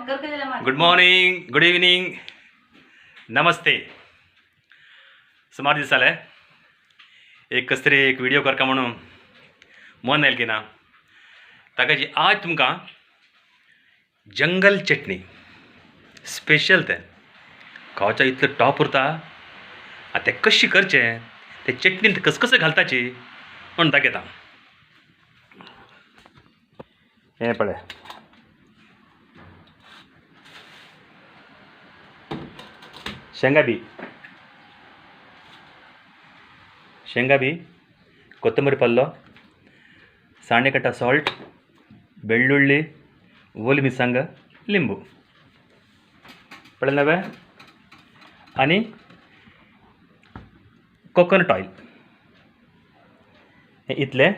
Good morning, good evening, नमस्ते. सुमार दीस जाले एक कस तरी एक व्हिडिओ करता म्हणून मन आयलें की ना ताका जी आज तुमकां जंगल चटणी स्पेशल तें खावच्या इतलें टॉप उरता. आतां तें कशी करचें ते चटणीन कसकसें घालताची म्हण दाखयता. हें पळय, शेंगा बी, ಕೊತ್ತಂಬರಿ ಪಲ್ಲು, ಸಾಣೆ ಕಟ್ಟ ಸಾಲ್ಟ್, ಬೆಳ್ಳುಳ್ಳಿ, ओली मिरसांग, लिंबू पळय नवे आनी कोकोनट ऑयल. हें इतलें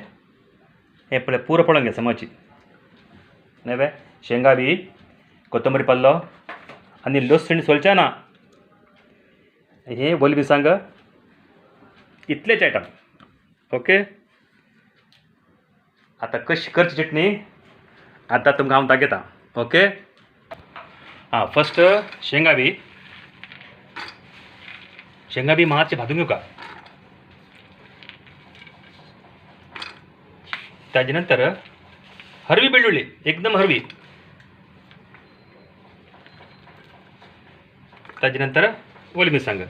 हें पळय पुरो पळोवन घे समोरची नवे. शेंगा बी, ಕೊತ್ತಂಬರಿ पल्लो आनी लसूण सोलचें ना. हें ओली मिरसांग, इतलेच आयटम. ओके, आतां कशी करची चटणी आतां तुमकां हांव दाखयता. ओके, फस्ट शेंगा बी मातशें भाजून घेवका. ताजे नंतर हरवी बेळ्ळुळ्ळी एकदम हरवी. ताजे नंतर ओली मिरसांग.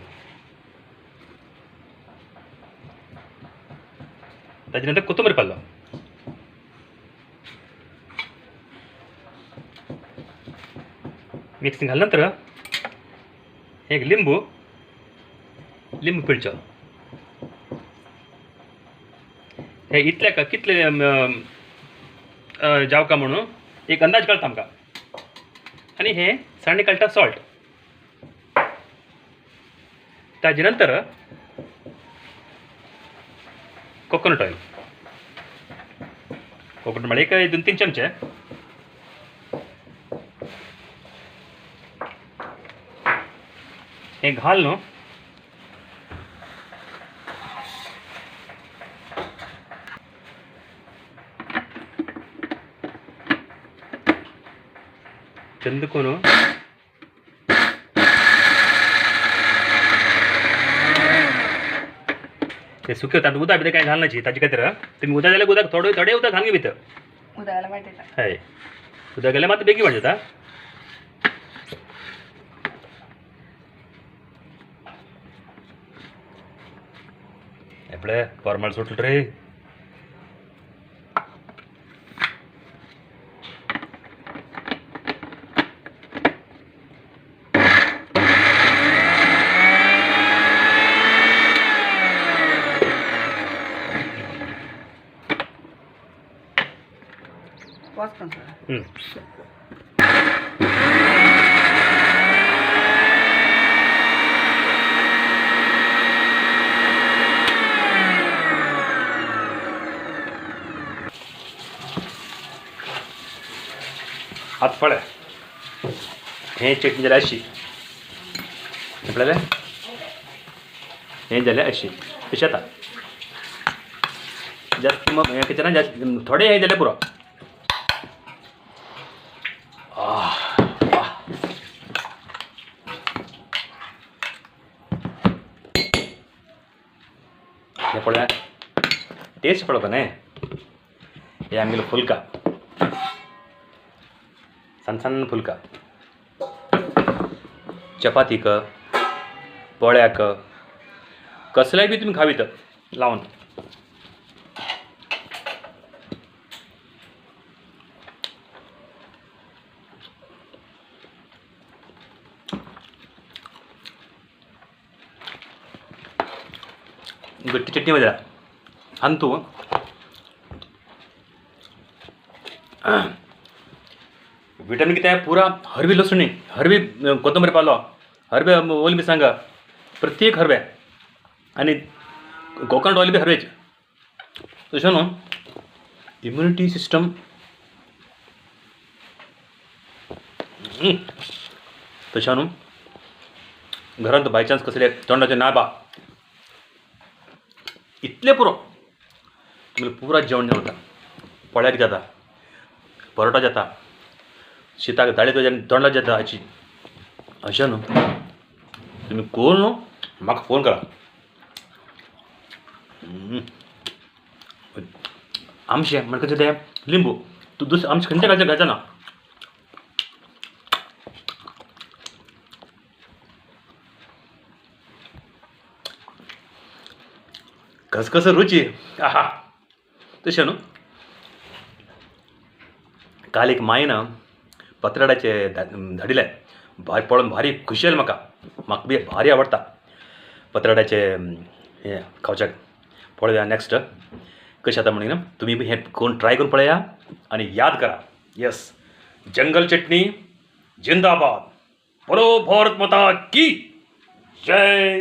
ताजे नंतर ಕೊತ್ತಂಬರಿ ಪಲ್ಲು. मिक्सिंग घातल्या नंतर एक लिंबू पिळचो. हे इतले कितले जावका म्हणून एक अंदाज कळटा आमकां. आनी हे साणे कळटा सॉल्ट. ताजे नंतर कोकोनट ऑयल. कोकोनट म्हळ्यार एक 2-3 चमचे. हे घाल न्हू. चंदकून ते सुके होतात. उदक भितर काय घालनाची ताची खातीर तुम्ही उदक जाल्यार उदक थोडे उदक घालून भितर. हय, उदक गेल्यार मात बेगी वाट जाता. एपळे फॉर्मल सुटलो रे. आतां पळय हें चटणी जाल्यार अशी. पळयलें, हें जाल्यार अशी अशी जाता. जास्त हें किचनान जास्त थोडें हें जाल्यार पुरो. हें पळय टेस्ट पळोवपा न्हय. हें आमगेलो फुलका, सन्न फुलका. चपातीक, पोळ्याक, कसल्याय बी तुमी खावीत लावन. गट्टी चटणी मध्ये आणि तू विटामिन कितें पुरा हरवी लसुणी, हरवी कोथंबरी पालो, हरवे ओली मिरसांग, प्रत्येक हरवे आनी कोकोनट ऑयल बी हरवेच. तशें न्हू इम्युनिटी सिस्टम तशें न्हू घरांत बाय चान्स कसले तोंडाचे नाबा इतले पुरो तुमकां पुरा जेवण जेवता. पोळ्याक जाता, परोटा जाता, शीताक दाळे तुज्या तोंडात येता हाची अशें न्हू तुमी कोण न्हू म्हाका फोन करा आमशें म्हणटा कितें लिंबू तूं दुसरें आमचें खंयच्या घालचें घालचा ना कसकस रुची आहा तशें न्हू काल एक मायन पत्राडाचे धाडिले पळोवन भारी खुशी जाली म्हाका बी भारी आवडटा पत्राडाचे हे खावच्याक पळोवया नेक्स्ट कशें जाता म्हणून तुमी बी हें कोण ट्राय करून पळया आनी याद करा यस जंगल चटणी जिंदाबाद बोलो भारत माता की जय